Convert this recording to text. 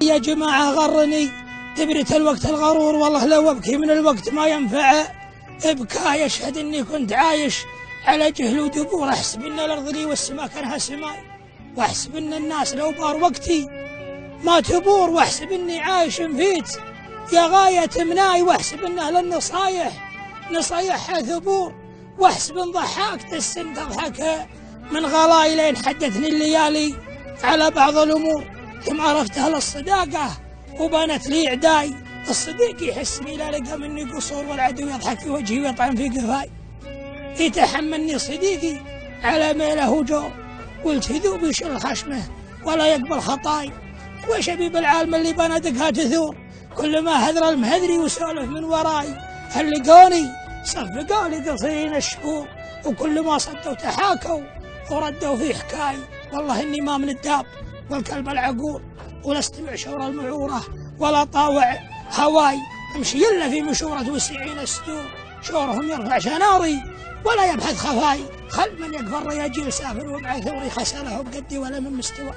يا جماعة غرني تبرة الوقت الغرور، والله لو أبكي من الوقت ما ينفع إبكاء، يشهد إني كنت عايش على جهل ودبور. أحسب إن الأرض لي والسماء كانها سماي، وأحسب إن الناس لو بار وقتي ما تبور، وأحسب إني عايش فيت يا غاية مناي، وأحسب إن أهل النصايح نصايحها ثبور، وأحسب إن ضحكت السن تضحك من غلاي، لين حدثني الليالي على بعض الأمور. ثم عرفت أهل الصداقة وبانت لي عداي، الصديق يحسني لا لقى مني قصور، والعدو يضحك في وجهي ويطعن في قفاي. يتحملني صديقي على ميله وجور، قلت ذوب يشل خشمه ولا يقبل خطاي، وشبيب العالم اللي بندقها تثور، كل ما هذر المهذري وسولف من وراي. هل لقوني صفقوا لي قصيرين الشهور، وكل ما صدوا تحاكوا وردوا في حكاي. والله إني ما من الداب والكلب العقور، ولا استمع شور المعورة ولا طاوع هواي، امشي إلا في مشورة وسعين الستور، شورهم يرفع شناري ولا يبحث خفاي. خل من يكفر يا جيل سافر ومع ثوري، خسله بقدي ولا من مستوى.